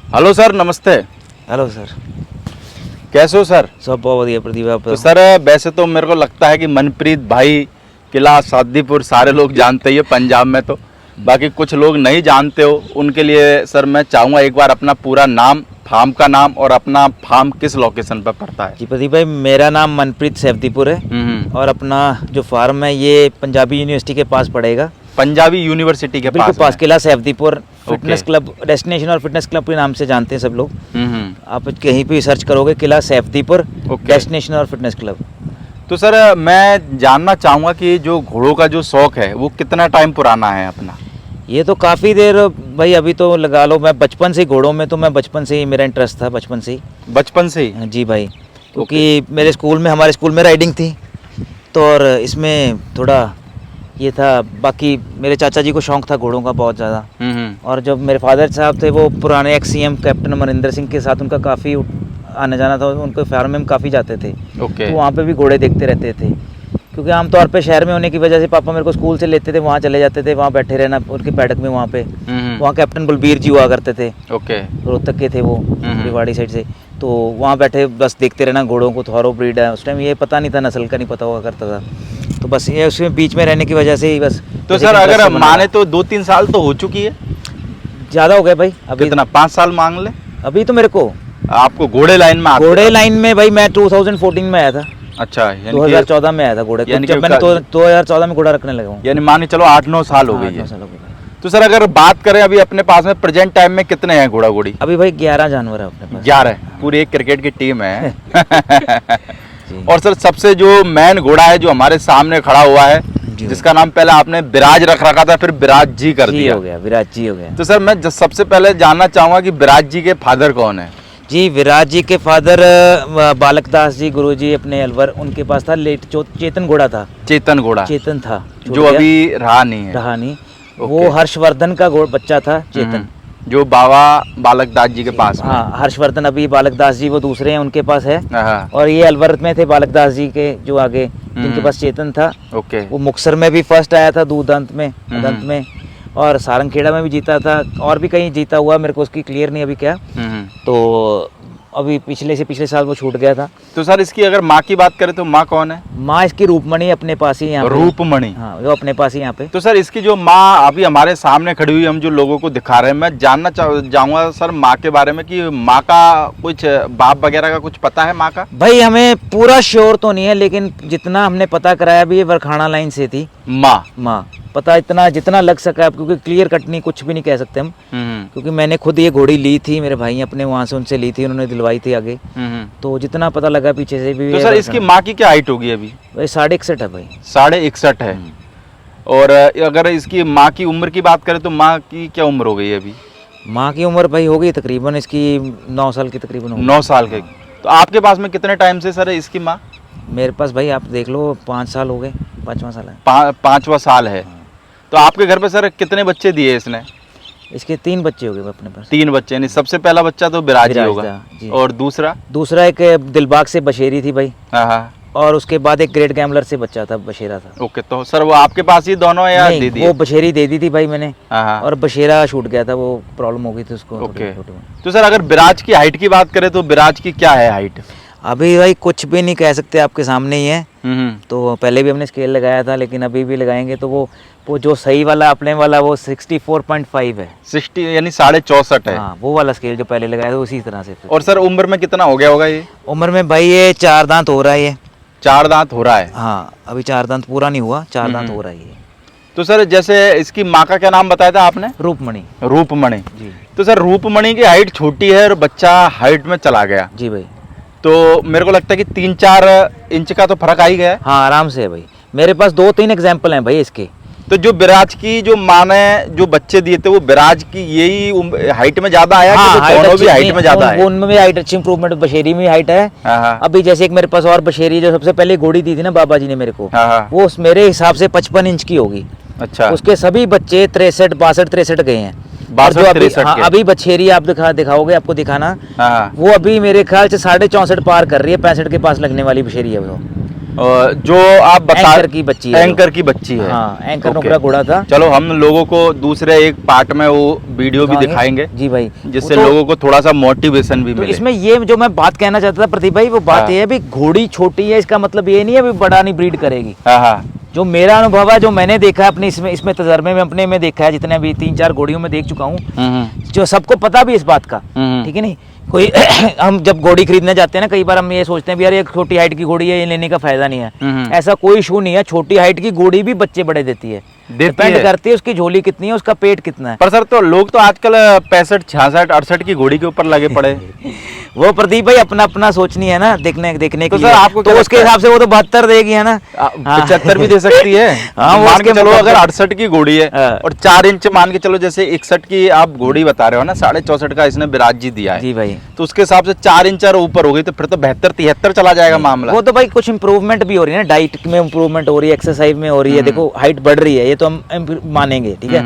Hello sir, नमस्ते। Hello sir, कैसे हो सर? सब बहुत बढ़िया प्रदीप। आप तो सर वैसे तो मेरे को लगता है कि मनप्रीत भाई किला सादीपुर सारे लोग जानते ही है पंजाब में, तो बाकी कुछ लोग नहीं जानते हो, उनके लिए सर मैं चाहूँगा एक बार अपना पूरा नाम, फार्म का नाम और अपना फार्म किस लोकेशन पर पड़ता है। जी प्रदीप भाई, मेरा नाम मनप्रीत सैफदीपुर है और अपना जो फार्म है ये पंजाबी यूनिवर्सिटी के पास पड़ेगा। पंजाबी यूनिवर्सिटी के बिल्कुल पास में। किला सैफदीपुर फिटनेस क्लब, डेस्टिनेशन और फिटनेस क्लब के नाम से जानते हैं सब लोग। आप कहीं भी सर्च करोगे किला सैफदीपुर डेस्टिनेशन और फिटनेस क्लब। तो सर मैं जानना चाहूँगा कि जो घोड़ों का जो शौक है वो कितना टाइम पुराना है अपना? ये तो काफ़ी देर भाई, अभी तो लगा लो मैं बचपन से ही घोड़ों में, तो मैं बचपन से ही मेरा इंटरेस्ट था, बचपन से ही। बचपन से ही? जी भाई, क्योंकि मेरे स्कूल में, हमारे स्कूल में राइडिंग थी तो, और इसमें थोड़ा ये था। बाकी मेरे चाचा जी को शौक था घोड़ों का बहुत ज़्यादा। और जब मेरे फादर साहब थे वो पुराने एक्स-सीएम कैप्टन अमरिंदर सिंह के साथ उनका काफ़ी आना जाना था, उनके फार्म में हम काफ़ी जाते थे। तो वहाँ पे भी घोड़े देखते रहते थे, क्योंकि आमतौर पे शहर में होने की वजह से पापा मेरे को स्कूल से लेते थे, वहाँ चले जाते थे, वहाँ बैठे रहना उनके पैडक में। वहाँ पे वहाँ कैप्टन बलबीर जी हुआ करते थे, रोहतक के थे वो, रेवाड़ी साइड से। तो वहाँ बैठे बस देखते रहना घोड़ों को, थॉरो ब्रीड है। उस टाइम ये पता नहीं था, नस्ल का नहीं पता हुआ करता था, तो बस ये उसमें बीच में रहने की वजह से ही बस। तो सर अगर माने तो 2-3 साल तो हो चुकी है? ज़्यादा हो गया भाई। अभी कितना, 5 साल मांग ले? अभी तो मेरे को, आपको घोड़े लाइन में? घोड़े लाइन में भाई मैं 2014 में आया था। अच्छा, 2014 में आया था घोड़े, जब मैंने 2014 में घोड़ा रखने लगा हूँ। यानी मान के चलो 8-9 साल हो गई है। 8-9 साल हो गए। तो सर अगर बात करें अभी अपने पास में प्रेजेंट टाइम में कितने हैं घोड़ा घोड़ी? अभी भाई 11 जानवर है अपने पास। 11? पूरी एक क्रिकेट की टीम है। और सर सबसे जो मेन घोड़ा है जो हमारे सामने खड़ा हुआ है, जिसका नाम पहले आपने विराज रखा था, फिर विराज जी कर दिया। हो गया, विराज जी हो गया। तो सर मैं सबसे पहले जानना चाहूंगा कि विराज जी के फादर कौन है? जी, विराज जी के फादर बालक दास जी गुरुजी अपने अलवर, उनके पास था लेट चेतन घोड़ा था। चेतन घोड़ा? चेतन था जो अभी रहा नहीं है। रहा नहीं। वो हर्षवर्धन का बच्चा था चेतन, जो बाबा बालक दास जी के पास। हाँ, हर्षवर्धन अभी बालक दास जी वो दूसरे हैं, उनके पास है। हाँ। और ये अलवर में थे बालक दास जी के जो आगे, जिनके पास चेतन था। वो मुक्तसर में भी फर्स्ट आया था, दूधदंत में, और सारंगखेड़ा में भी जीता था, और भी कहीं जीता हुआ, मेरे को उसकी क्लियर नहीं अभी क्या। तो अभी पिछले साल वो छूट गया था। तो सर इसकी अगर माँ की बात करें तो माँ कौन है? माँ इसकी रूपमणि अपने पास ही यहाँ पे। रूपमणि? हाँ, वो अपने पास ही यहाँ पे। तो सर इसकी जो माँ अभी हमारे सामने खड़ी हुई, हम जो लोगों को दिखा रहे हैं, मैं जानना चाहूँगा सर माँ के बारे में कि माँ का कुछ बाप वगैरह का कुछ पता है माँ का? भाई हमें पूरा श्योर तो नहीं है, लेकिन जितना हमने पता कराया भी, ये वरखाना लाइन से थी माँ। पता इतना जितना लग सका है, क्योंकि क्लियर कट नहीं, कुछ भी नहीं कह सकते हम, क्योंकि मैंने खुद ये घोड़ी ली थी, मेरे भाई अपने वहाँ से उनसे ली थी, उन्होंने दिलवाई थी आगे। तो जितना पता लगा पीछे से भी। तो सर इसकी माँ की क्या हाइट होगी अभी? भाई 61.5 है भाई। 61.5 है। और अगर इसकी माँ की उम्र की बात करें तो माँ की क्या उम्र हो गई अभी? माँ की उम्र भाई हो गई तकरीबन इसकी 9 साल की तकरीबन। 9 साल के। तो आपके पास में कितने टाइम से सर है इसकी माँ? मेरे पास भाई आप देख लो 5 साल हो गए, 5वां साल है। 5वां साल है। तो आपके घर पे सर कितने बच्चे दिए इसने? इसके 3 बच्चे हो गए अपने पास। 3 बच्चे, यानी सबसे पहला बच्चा तो विराज होगा। और दूसरा एक दिलबाग से बशेरी थी भाई। हाँ। और उसके बाद एक ग्रेट गैम्बलर से बच्चा था, बशेरा था। ओके, तो सर वो आपके पास ही दोनों या दे दिए? वो बशेरी दे दी थी भाई मैंने। हाँ। और बशेरा छूट गया था, वो प्रॉब्लम हो गई थी उसको। ओके। तो सर अगर विराज की हाइट की बात करें तो विराज की क्या है हाइट? अभी भाई कुछ भी नहीं कह सकते, आपके सामने ही है। तो पहले भी हमने स्केल लगाया था, लेकिन अभी भी लगाएंगे तो वो जो सही वाला अपने वाला वो 64.5 है। 60 यानी 64.5 है। हाँ, वो वाला स्केल जो पहले लगाया था उसी तरह से। और सर उम्र में कितना हो गया होगा ये? उम्र में भाई ये 4 दांत हो रहा है। ये 4 दांत हो रहा है? हाँ, अभी 4 दांत पूरा नहीं हुआ, 4 दांत हो रहा है ये। तो सर जैसे इसकी माँ का क्या नाम बताया था आपने? रूपमणि। रूपमणि जी। तो सर रूपमणि की हाइट छोटी है और बच्चा हाइट में चला गया। जी भाई। तो मेरे को लगता है कि 3-4 इंच का तो फर्क आ ही गया है। हाँ, आराम से है भाई। मेरे पास 2-3 एग्जाम्पल हैं भाई इसके। तो जो विराज की जो माँ ने जो बच्चे दिए थे वो विराज की यही हाइट में ज्यादा आया? हाँ, कि दोनों भी हाइट में ज्यादा है? उनमें भी हाइट अच्छी इंप्रूवमेंट, बशेरी में हाइट है। अभी जैसे एक मेरे पास और बशेरी जो सबसे पहले घोड़ी दी थी ना बाबा जी ने मेरे को, वो मेरे हिसाब से 55 इंच की होगी। अच्छा। उसके सभी बच्चे 63, 62, 63 गए हैं। जो अभी बछेरी आप दिखाओगे, आपको दिखाना, वो अभी मेरे ख्याल से 64.5 पार कर रही है, 65 के पास लगने वाली बछेरी है वो। और जो आप बता एंकर की बच्ची है, एंकर की बच्ची है। हाँ एंकर ओके। नुकरा घोड़ा था। चलो हम लोगों को दूसरे एक पार्ट में वो वीडियो भी दिखाएंगे जी भाई, जिससे वो तो- लोगों को थोड़ा सा मोटिवेशन भी तो मिले। इसमें ये जो मैं बात कहना चाहता था प्रदीप भाई, वो बात हाँ। ये है भी घोड़ी छोटी है इसका मतलब ये नहीं है भी बड़ा नहीं ब्रीड करेगी। हाँ हाँ जो मेरा अनुभव है, जो मैंने देखा है अपने इसमें तजर्बे में अपने में देखा है, जितने अभी 3-4 घोड़ियों में देख चुका हूँ, जो सबको पता भी इस बात का, ठीक है नहीं कोई हम जब घोड़ी खरीदने जाते हैं ना, कई बार हम ये सोचते हैं भी यार ये छोटी हाइट की घोड़ी है, ये लेने का फायदा नहीं है। ऐसा कोई इशू नहीं है, छोटी हाइट की घोड़ी भी बच्चे बड़े देती है, डिपेंड करती है उसकी झोली कितनी है, उसका पेट कितना है। पर सर तो लोग तो आजकल 65, 66, 68 की घोड़ी के ऊपर लगे पड़े। वो प्रदीप भाई अपना अपना सोचनी है ना, देखने तो के सर लिए। आपको तो क्या उसके लगता है? हिसाब से वो तो 72 देगी है ना, 75 भी दे सकती है। हाँ, वो मान उसके के चलो मुकाबले- अगर 68 की घोड़ी है हाँ। और 4 इंच मान के चलो, जैसे 61 की आप घोड़ी बता रहे हो ना, 64.5 का इसने विराज जी दिया है, जी भाई। तो उसके हिसाब से 4 इंच और ऊपर हो गई तो फिर तो 72, 73 चला जाएगा मामला। वो तो भाई कुछ इंप्रूवमेंट भी हो रही है ना, डाइट में इंप्रूवमेंट हो रही है, एक्सरसाइज में हो रही है, देखो हाइट बढ़ रही है, ये तो हम मानेंगे, ठीक है।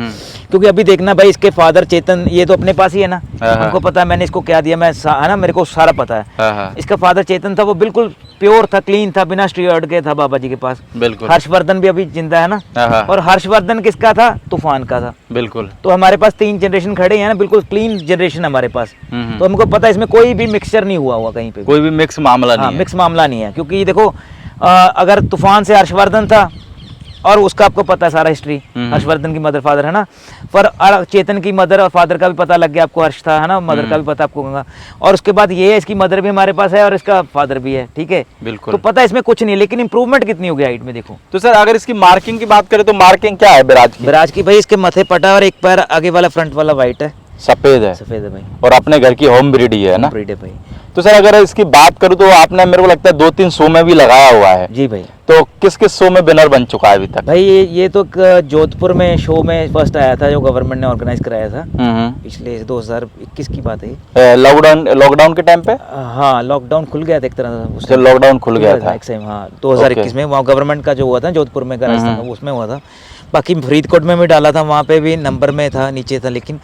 क्योंकि अभी देखना भाई, इसके फादर चेतन ये तो अपने पास ही है ना, हाँ। हमको पता है मैंने इसको क्या दिया, है ना, मेरे को सारा पता है। हाँ। इसका फादर चेतन था, वो बिल्कुल प्योर था, क्लीन था, बिना स्टीरॉयड के था बाबा जी के पास। बिल्कुल। हर्षवर्धन भी अभी जिंदा है ना, हाँ। और हर्षवर्धन किसका था? तूफान का था। बिल्कुल। तो हमारे पास 3 जनरेशन खड़े हैं ना, बिल्कुल क्लीन जनरेशन हमारे पास। हम्म। तो हमको पता है इसमें कोई भी मिक्सचर नहीं हुआ कहीं पे भी। कोई भी मिक्स मामला नहीं है। मिक्स मामला नहीं है, क्योंकि ये देखो अगर तूफान से हर्षवर्धन था, और उसका आपको पता है सारा हिस्ट्री, हर्षवर्धन की मदर फादर है ना, पर चेतन की मदर और फादर का भी पता लग गया आपको, हर्ष था है ना, मदर का भी पता आपको गंगा, और उसके बाद ये है, इसकी मदर भी हमारे पास है और इसका फादर भी है, ठीक है। बिल्कुल। तो पता है इसमें कुछ नहीं, लेकिन इंप्रूवमेंट कितनी हो गई हाइट में देखो। तो सर अगर इसकी मार्किंग की बात करें तो मार्किंग क्या है विराज की? विराज की भाई इसके माथे पटा और एक पैर आगे वाला फ्रंट वाला व्हाइट है, सफेद है, सफेद है भाई, और अपने घर की होम ब्रीड ही है ना। ब्रीड है भाई। तो सर अगर इसकी बात करूं तो आपने मेरे को लगता है 2-3 शो में भी लगाया हुआ है। जी भाई। तो किस किस शो में विनर बन चुका है अभी तक? भाई ये तो जोधपुर में शो में फर्स्ट आया था, जो गवर्नमेंट ने ऑर्गेनाइज कराया था, पिछले 2021 की बात है। लॉकडाउन के टाइम पे? हाँ, लॉकडाउन खुल गया था एक तरह से, उससे लॉकडाउन खुल गया था। हाँ 2021 में, वहाँ गवर्नमेंट का जो हुआ था जोधपुर में, राजस्थान में, उसमें हुआ था। बाकी फरीदकोट में भी डाला था, वहाँ पे भी नंबर में था, नीचे था, लेकिन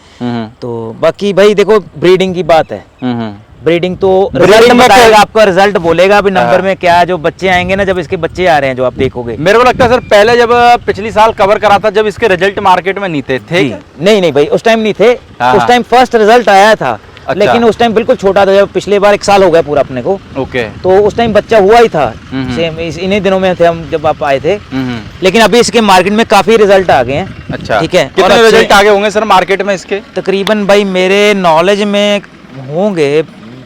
तो बाकी भाई देखो ब्रीडिंग की बात है, ब्रीडिंग तो रिजल्ट में बताएगा, आपका रिजल्ट बोलेगा अभी नंबर में क्या है। जो बच्चे आएंगे ना, जब इसके बच्चे आ रहे हैं जो आप देखोगे, मेरे को लगता है सर पहले जब पिछली साल कवर करा था, जब इसके रिजल्ट मार्केट में नहीं थे नहीं भाई उस टाइम नहीं थे, उस टाइम फर्स्ट रिजल्ट आया था। अच्छा। लेकिन उस टाइम बिल्कुल छोटा था, जब पिछले बार 1 साल हो गया पूरा अपने को, ओके। तो उस टाइम बच्चा हुआ ही था, सेम इन्हीं दिनों में थे हम जब आप आए थे। लेकिन अभी इसके मार्केट में काफी रिजल्ट आ गए हैं। अच्छा, ठीक है। कितने रिजल्ट आगे होंगे सर मार्केट में इसके? तकरीबन भाई मेरे नॉलेज में होंगे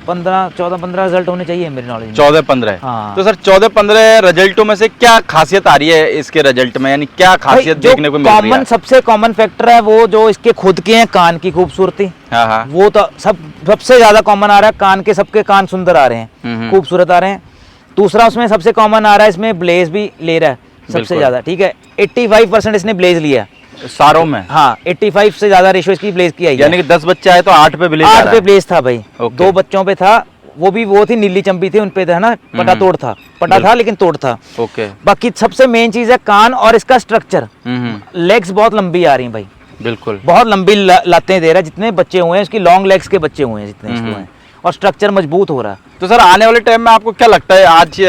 14-15 रिजल्ट होने चाहिए मेरे नॉलेज में। 14-15। हाँ। तो सर 14-15 रिजल्टों में से क्या खासियत आ रही है इसके रिजल्ट में, यानी क्या खासियत देखने को मिल रही है? सबसे कॉमन फैक्टर है वो जो इसके खुद के हैं, कान की खूबसूरती। हाँ। वो तो सबसे ज्यादा कॉमन आ रहा है, कान के सबके कान सुंदर आ रहे हैं, खूबसूरत आ रहे हैं। दूसरा उसमें सबसे कॉमन आ रहा है, इसमें ब्लेज भी ले रहा है सबसे ज्यादा, ठीक है। 85% इसने ब्लेज लिया सारों में। हाँ 85 से ज्यादा रेशो इसकी ब्लेज की आई है। यानी कि 10 बच्चे आए तो 8 पे ब्लेज 8 पे ब्लेज था भाई। ओके। 2 बच्चों पे था, वो थी नीली चंपी थी, उन पे था ना पटा तोड़ था, पटा था लेकिन तोड़ था। ओके। बाकी सबसे मेन चीज है कान और इसका स्ट्रक्चर। लेग्स बहुत लंबी आ रही हैं भाई, बिल्कुल बहुत लंबी लातें दे रहा है। जितने बच्चे हुए हैं इसकी लॉन्ग लेग्स के बच्चे हुए हैं जितने इसके हुए हैं, और स्ट्रक्चर मजबूत हो रहा है। तो सर आने वाले टाइम में आपको क्या लगता है आज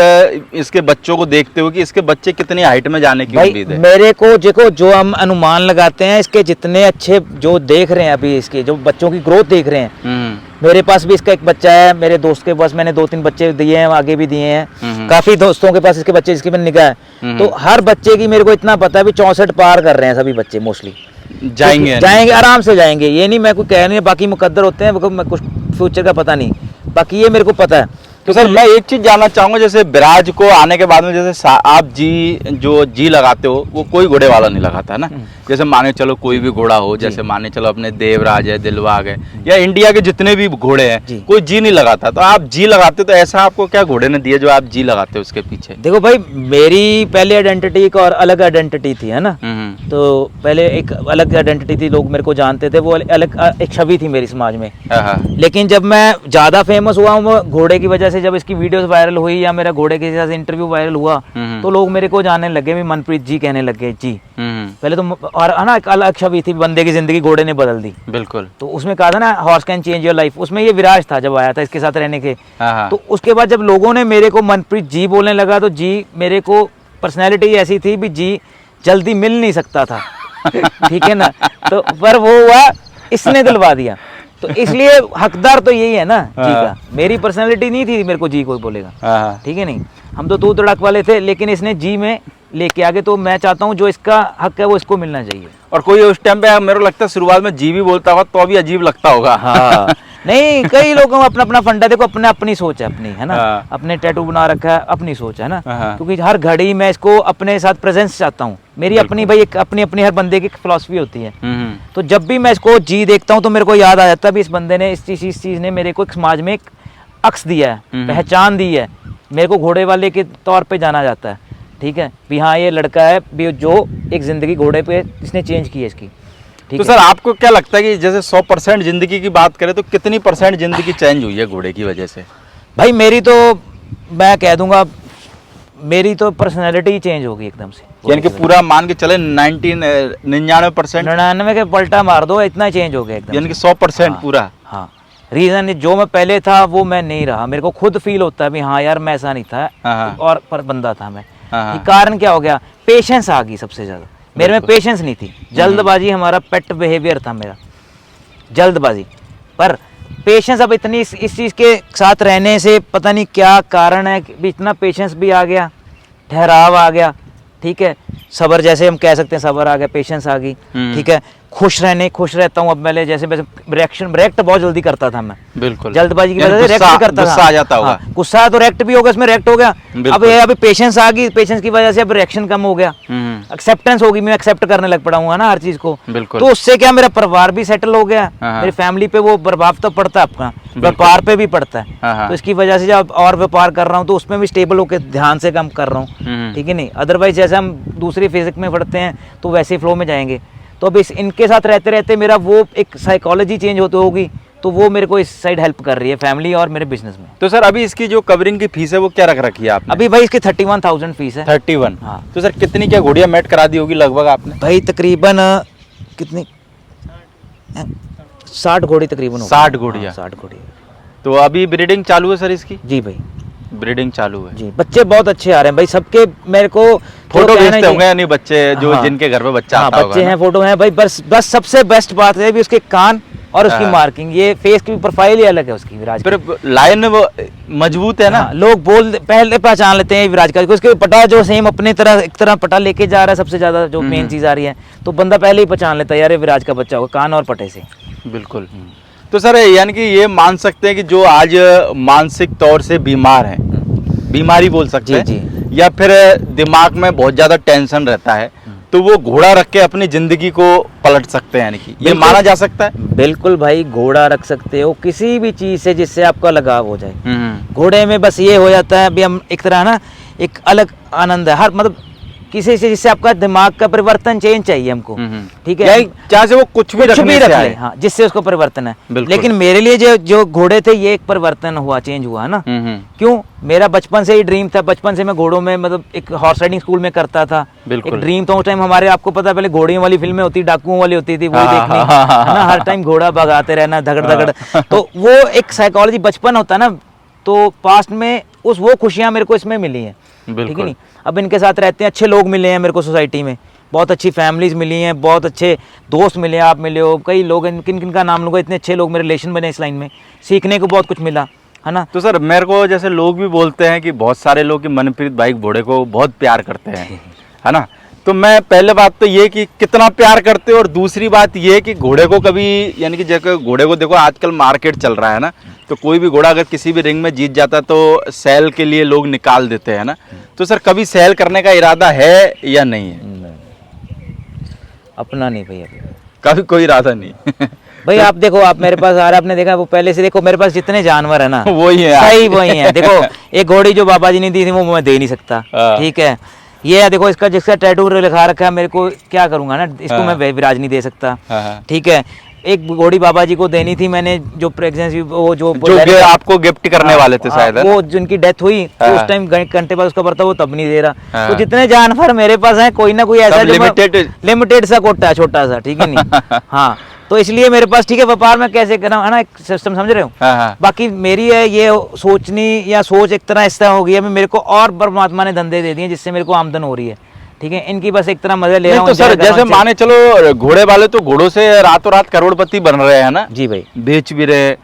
इसके बच्चों को देखते हुए कि इसके बच्चे कितनी हाइट में जाने की उम्मीद है? मेरे को देखो जो हम अनुमान लगाते हैं इसके, जितने अच्छे जो देख रहे हैं अभी इसके जो बच्चों की ग्रोथ देख रहे हैं, मेरे पास भी इसका एक बच्चा है, मेरे दोस्त के पास मैंने 2-3 बच्चे दिए हैं, आगे भी दिए हैं, काफी दोस्तों के पास इसके बच्चे जिसकी मैंने निगाह है। तो हर बच्चे की मेरे को इतना पता है भी 64 पार कर रहे हैं सभी बच्चे, मोस्टली जाएंगे आराम से जाएंगे। ये नहीं मैं कोई कह नहीं, बाकी मुकद्दर होते हैं, कुछ फ्यूचर का पता नहीं, बाकी ये मेरे को पता है। तो सर मैं एक चीज जानना चाहूंगा, जैसे विराज को आने के बाद में जैसे आप जी लगाते हो, वो कोई घोड़े वाला नहीं लगाता है ना। जैसे माने चलो कोई भी घोड़ा हो, जैसे माने चलो अपने देवराज है, दिलबाग है, या इंडिया के जितने भी घोड़े हैं, कोई जी नहीं लगाता, तो आप जी लगाते हो। तो ऐसा आपको क्या घोड़े ने दिया जो आप जी लगाते हो उसके पीछे? देखो भाई मेरी पहले आइडेंटिटी एक और अलग आइडेंटिटी थी, है ना। तो पहले एक अलग आइडेंटिटी थी, लोग मेरे को जानते थे, वो अलग एक छवि थी मेरी समाज में। लेकिन जब मैं ज़्यादा फेमस हुआ हूँ घोड़े की वजह से, जब इसकी वीडियोस वायरल हुई या मेरा घोड़े के साथ इंटरव्यू वायरल हुआ, तो लोग मेरे को जानने लगे, भी मनप्रीत जी कहने लगे जी। पहले तो और है ना एक अलग छवि थी, बंदे की जिंदगी घोड़े ने बदल दी। बिल्कुल। तो उसमें कहा था ना horse can change your life, उसमें ये विराज था जब आया था इसके साथ रहने के। तो उसके बाद जब लोगों ने मेरे को मनप्रीत जी बोलने लगा, तो जी मेरे को पर्सनैलिटी ऐसी थी भी जी जल्दी मिल नहीं सकता था। ठीक है ना, तो पर वो हुआ, इसने दिलवा दिया। तो इसलिए हकदार तो यही है ना जी का। मेरी पर्सनैलिटी नहीं थी मेरे को जी कोई बोलेगा, ठीक है नहीं, हम तो तू तड़क वाले थे, लेकिन इसने जी में लेके आगे। तो मैं चाहता हूँ जो इसका हक है वो इसको मिलना चाहिए। और कोई उस टाइम पे मेरे को लगता है शुरुआत में जी भी बोलता होगा तो अभी अजीब लगता होगा। हाँ नहीं, कई लोगों का अपना अपना फंडा, देखो अपना अपनी सोच है अपनी, है ना। अपने टैटू बना रखा है, अपनी सोच है ना, क्योंकि हर घड़ी मैं इसको अपने साथ प्रेजेंस चाहता हूँ। मेरी अपनी भाई एक अपनी अपनी हर बंदे की फिलॉसफी होती है। तो जब भी मैं इसको जी देखता हूँ तो मेरे को याद आ जाता है भी इस बंदे ने इस चीज ने मेरे को एक समाज में एक अक्स दिया है, पहचान दी है, मेरे को घोड़े वाले के तौर पे जाना जाता है। ठीक है भी, हाँ ये लड़का है भी जो एक जिंदगी घोड़े पे इसने चेंज की है इसकी। तो सर आपको क्या लगता है कि जैसे 100% जिंदगी की बात करें तो कितनी % जिंदगी चेंज हुई है घोड़े की वजह से? भाई मेरी तो मैं कह दूंगा मेरी तो पर्सनैलिटी चेंज होगी एकदम से, यानी कि पूरा मान के चले 99%। 99 के पलटा मार दो, इतना चेंज हो गया एकदम, यानी कि 100% पूरा। हाँ, रीजन जो मैं पहले था वो मैं नहीं रहा, मेरे को खुद फील होता है भी हाँ यार मैं ऐसा नहीं था, और पर बंदा था मैं। कारण क्या हो गया? पेशेंस आ गई सबसे ज्यादा मेरे में, पेशेंस नहीं थी, जल्दबाजी हमारा पेट बिहेवियर था मेरा, जल्दबाजी। पर पेशेंस अब इतनी इस चीज़ के साथ रहने से पता नहीं क्या कारण है कि इतना पेशेंस भी आ गया, ठहराव आ गया, ठीक है, सब्र जैसे हम कह सकते हैं, सब्र आ गया, पेशेंस आ गई, ठीक है। खुश रहता हूँ अब, पहले जैसे रिएक्ट बहुत जल्दी करता था मैं, बिल्कुल जल्दबाजी की वजह से रिएक्ट भी करता था, गुस्सा आ जाता होगा। गुस्सा तो रिएक्ट भी हो गया, इसमें रिएक्ट हो गया। अब ये अभी पेशेंस आ गई, पेशेंस की वजह से अब रिएक्शन कम हो गया, एक्सेप्टेंस होगी, मैं एक्सेप्ट करने लग पड़ा हूँ ना हर चीज को। तो उससे क्या मेरा परिवार भी सेटल हो गया, मेरी फैमिली पे वो प्रभाव तो पड़ता है अपना, व्यापार पे भी पड़ता है। तो इसकी वजह से जब और व्यापार कर रहा हूँ तो उसमें भी स्टेबल होकर ध्यान से काम कर रहा हूँ, ठीक है नहीं। अदरवाइज जैसे हम दूसरी फिजिक्स में पढ़ते हैं तो वैसे फ्लो में जाएंगे। तो अब इनके साथ रहते रहते मेरा वो एक साइकोलॉजी चेंज होती होगी, तो वो मेरे को इस साइड हेल्प कर रही है, फैमिली और मेरे बिजनेस में। तो सर अभी इसकी जो कवरिंग की फीस है वो क्या रख रखी है आपने? अभी भाई इसकी 31,000 फीस है। 31? हाँ। तो सर कितनी क्या घोड़ियाँ मेट करा दी होगी लगभग आपने? भाई तकरीबन कितनी 60 घोड़ी तकरीबन। 60 घोड़ियाँ? 60 घोड़ी। तो अभी ब्रीडिंग चालू है सर इसकी? जी भाई ब्रीडिंग चालू है जी, बच्चे बहुत अच्छे आ रहे हैं भाई सबके। मेरे को फोटो भेजते होंगे नहीं बच्चे जो? हाँ, जिनके घर पे बच्चा आता होगा, बच्चे हैं, फोटो हैं भाई। बस सबसे बेस्ट बात है भी उसके कान और उसकी मार्किंग, ये फेस की प्रोफाइल ही अलग है उसकी विराज। फिर लाइन वो मजबूत है ना। लोग पहले पहचान लेते हैं विराज का, उसके पटा जो सेम अपने तरह एक तरह पटा लेके जा रहा है, सबसे ज्यादा जो मेन चीज आ रही है, तो बंदा पहले ही पहचान लेता है यार विराज का बच्चा होगा, कान और पटे से। बिल्कुल। तो सर यानी कि ये मान सकते हैं कि जो आज मानसिक तौर से बीमार है, बीमारी बोल सकते हैं, या फिर दिमाग में बहुत ज्यादा टेंशन रहता है, तो वो घोड़ा रख के अपनी जिंदगी को पलट सकते हैं, यानी कि ये माना जा सकता है? बिल्कुल भाई, घोड़ा रख सकते हो किसी भी चीज से जिससे आपका लगाव हो जाए। घोड़े में बस ये हो जाता है अभी हम एक तरह ना एक अलग आनंद है, हर मतलब किसी से जिससे आपका दिमाग का परिवर्तन चेंज चाहिए हमको, ठीक है, चाहे से वो कुछ भी रख ले, हाँ, जिससे उसको परिवर्तन है। लेकिन मेरे लिए जो घोड़े थे ये एक परिवर्तन हुआ, चेंज हुआ है ना। क्यों? मेरा बचपन से ही ड्रीम था, बचपन से मैं घोड़ों में मतलब एक हॉर्स राइडिंग स्कूल में करता था, एक ड्रीम था उस टाइम हमारे। आपको पता है पहले घोड़ियों वाली फिल्में होती, डाकुओं वाली होती थी, वो देखनी है ना, हर टाइम घोड़ा भगाते रहना, धगड़ धगड़। तो वो एक साइकोलॉजी बचपन होता है ना, तो पास्ट में वो खुशियां मेरे को इसमें मिली हैं, ठीक है नहीं। अब इनके साथ रहते हैं, अच्छे लोग मिले हैं मेरे को सोसाइटी में, बहुत अच्छी फैमिलीज मिली हैं, बहुत अच्छे दोस्त मिले, आप मिले हो, कई लोग, किन किन का नाम लूँगा, इतने अच्छे लोग मेरे रिलेशन बने इस लाइन में, सीखने को बहुत कुछ मिला है ना। तो सर मेरे को जैसे लोग भी बोलते हैं कि बहुत सारे लोग कि मनप्रीत भाई घोड़े को बहुत प्यार करते हैं, है ना। तो मैं पहले बात तो ये कि कितना प्यार करते हो, और दूसरी बात ये कि घोड़े को कभी, यानी कि जैसे घोड़े को देखो आजकल मार्केट चल रहा है ना, तो कोई भी घोड़ा अगर किसी भी रिंग में जीत जाता है तो सेल के लिए लोग निकाल देते हैं ना। तो सर कभी सेल करने का इरादा है या नहीं है? अपना नहीं भैया, कभी कोई इरादा नहीं। भाई आप देखो, आप मेरे पास आ रहे, आपने देखा वो पहले से, देखो मेरे पास जितने जानवर है ना वही है, सही वही है। देखो एक घोड़ी जो बाबा जी ने दी थी वो मैं दे नहीं सकता, ठीक है। ये देखो इसका जिसका टैटू लिखा रखा है, मेरे को क्या करूंगा ना, इसको हाँ। मैं विराज नहीं दे सकता। हाँ। ठीक है, एक घोड़ी बाबा जी को देनी थी मैंने, जो प्रेगनेंसी वो जो आपको गिफ्ट करने वाले थे शायद, है ना? वो जिनकी डेथ हुई तो हाँ। उस टाइम घंटे बाद उसका बर्ता वो तब नहीं दे रहा। हाँ। तो जितने जानवर मेरे पास हैं कोई ना कोई ऐसा सब लिमिटेड सा कोटा है, छोटा सा, ठीक है नहीं। हाँ, तो इसलिए मेरे पास, ठीक है, व्यापार में कैसे करना है ना, एक सिस्टम समझ रहे हो। हाँ। बाकी मेरी है ये सोचनी या सोच एक तरह इस तरह हो गई है, मेरे को और परमात्मा ने धंधे दे दिए जिससे मेरे को आमदन हो रही है। ठीक है, इनकी बस एक तरह मजे ले रहा हूँ। तो सर जैसे माने चलो घोड़े वाले तो घोड़ों से रातों रात करोड़पति बन रहे हैं ना जी भाई, बेच भी रहे,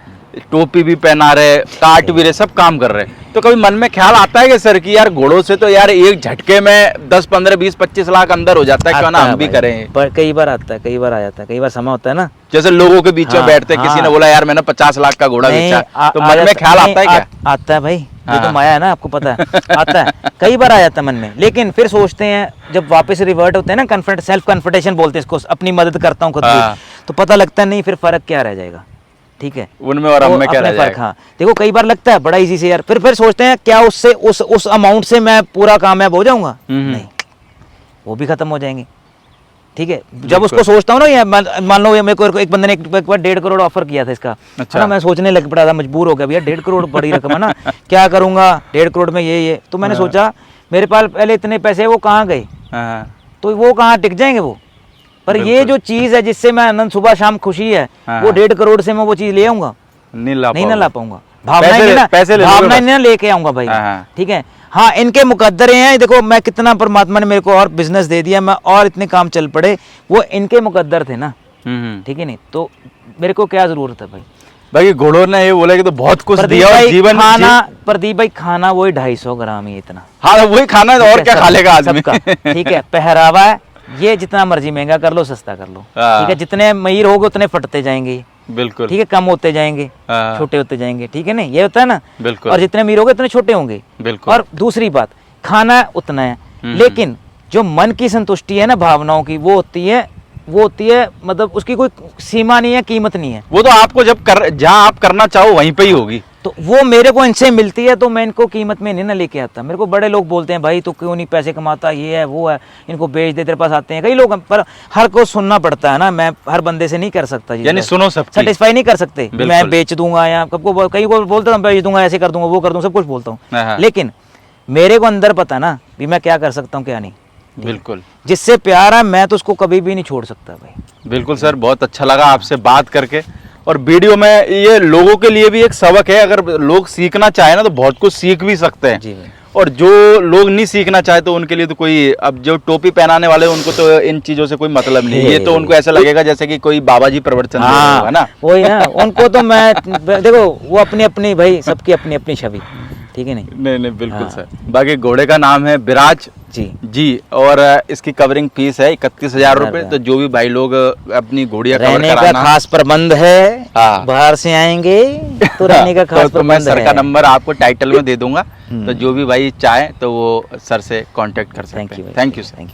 टोपी भी पहना रहे, काट भी रहे, सब काम कर रहे। तो कभी मन में ख्याल आता है कि सर कि यार घोड़ों से तो यार एक झटके में 10 15 20 25 लाख अंदर हो जाता है, क्यों ना हम भी करें। पर कई बार आता है, कई बार आ जाता है, कई बार समय होता है ना, जैसे लोगों के बीच में हाँ, बैठते हाँ। किसी ने बोला यार मैंने 50 लाख का घोड़ा नहीं, बेचा, तो मन में ख्याल आता है क्या? आता है भाई, ये तो हाँ। माया है ना, आपको पता है। आता है, कई बार आ जाता है मन में, लेकिन फिर सोचते हैं जब वापस रिवर्ट होते हैं ना, सेल्फ कन्फर्टेशन बोलते हैं इसको, अपनी मदद करता हूँ खुद हाँ। की, तो पता लगता है नहीं फिर फर्क क्या रह जाएगा। ठीक है, उनमें और हम में क्या रह फर्क। जाएगा? हाँ, देखो कई बार लगता है बड़ा इजी से यार, फिर सोचते हैं क्या उससे उस अमाउंट से मैं पूरा कामयाब हो जाऊंगा? नहीं, वो भी खत्म हो जाएंगे। ठीक है, जब उसको सोचता हूँ ना, ये मान लो ये मेरे को एक बंदे ने एक बार 1.5 करोड़ ऑफर किया था इसका, अच्छा। है ना, मैं सोचने लग पड़ा था, मजबूर हो गया भैया 1.5 करोड़ बड़ी रकम है ना, क्या करूंगा 1.5 करोड़ में ये तो मैंने सोचा मेरे पास पहले इतने पैसे वो कहाँ गए, तो वो कहाँ टिक जाएंगे वो। पर ये जो चीज है जिससे मैं आनंद सुबह शाम खुशी है, वो 1.5 करोड़ से मैं वो चीज ले आऊंगा नहीं ना ला पाऊंगा। भावना नहीं ना लेके आऊंगा भाई। ठीक है, हाँ, इनके मुकद्दरे हैं, देखो मैं कितना, परमात्मा ने मेरे को और बिजनेस दे दिया, मैं और इतने काम चल पड़े, वो इनके मुकद्दर थे ना। ठीक है नहीं, तो मेरे को क्या जरूरत है भाई। बाकी घोड़ों ने ये बोला कि तो बहुत कुछ दिया और जीवन खाना, प्रदीप भाई खाना वही 250 ग्राम ही इतना। हाँ, वही खाना है, और क्या खा लेगा आदमी। ठीक है, पहरावा है, ये जितना मर्जी महंगा कर लो, सस्ता कर लो। ठीक है, जितने अमीर होगे उतने फटते जाएंगे। बिल्कुल। ठीक है, कम होते जाएंगे, छोटे होते जाएंगे। ठीक है नहीं, ये होता है ना। बिल्कुल। और जितने अमीर होगे उतने छोटे होंगे। बिल्कुल। और दूसरी बात, खाना उतना है, लेकिन जो मन की संतुष्टि है ना, भावनाओं की, वो होती है, मतलब उसकी कोई सीमा नहीं है, कीमत नहीं है। वो तो आपको जहाँ आप करना चाहो वहीं पे ही होगी। तो वो मेरे को इनसे मिलती है, तो मैं इनको कीमत में नहीं ना लेके आता। मेरे को बड़े लोग बोलते हैं भाई तो क्यों नहीं पैसे कमाता, ये है वो है, इनको बेच दे, तेरे पास आते हैं कई लोग, पर हर को सुनना पड़ता है ना, मैं हर बंदे से नहीं कर सकता। यानी सुनो सबकी, सेटिस्फाई नहीं कर सकते, मैं बेच दूंगा या सबको, कई को बोलता हूँ बेच दूंगा, ऐसे कर दूंगा, वो कर दूंगा, सब कुछ बोलता हूँ, लेकिन मेरे को अंदर पता ना भी मैं क्या कर सकता हूँ क्या नहीं। बिल्कुल, जिससे प्यार है मैं तो उसको कभी भी नहीं छोड़ सकता भाई। बिल्कुल सर, बहुत अच्छा लगा आपसे बात करके। और वीडियो में ये लोगों के लिए भी एक सबक है, अगर लोग सीखना चाहे ना तो बहुत कुछ सीख भी सकते हैं जी भाई। और जो लोग नहीं सीखना चाहे तो उनके लिए तो कोई, अब जो टोपी पहनाने वाले उनको तो इन चीजों से कोई मतलब नहीं है, ये तो उनको ऐसा लगेगा जैसे कि कोई बाबा जी प्रवचन दे रहे हो, है ना। वही ना, उनको तो मैं देखो वो अपनी अपनी भाई, सबकी अपनी अपनी छवि। ठीक है नहीं, बिल्कुल सर। बाकी घोड़े का नाम है विराज जी, और इसकी कवरिंग फीस है 31,000 रुपए। तो जो भी भाई लोग अपनी घोड़िया कवर कराना, का खास प्रबंध है, बाहर से आएंगे तो रहने का खास तो मैं सर का नंबर आपको टाइटल में दे दूंगा, तो जो भी भाई चाहे तो वो सर से कांटेक्ट कर सकते हैं। Thank you sir.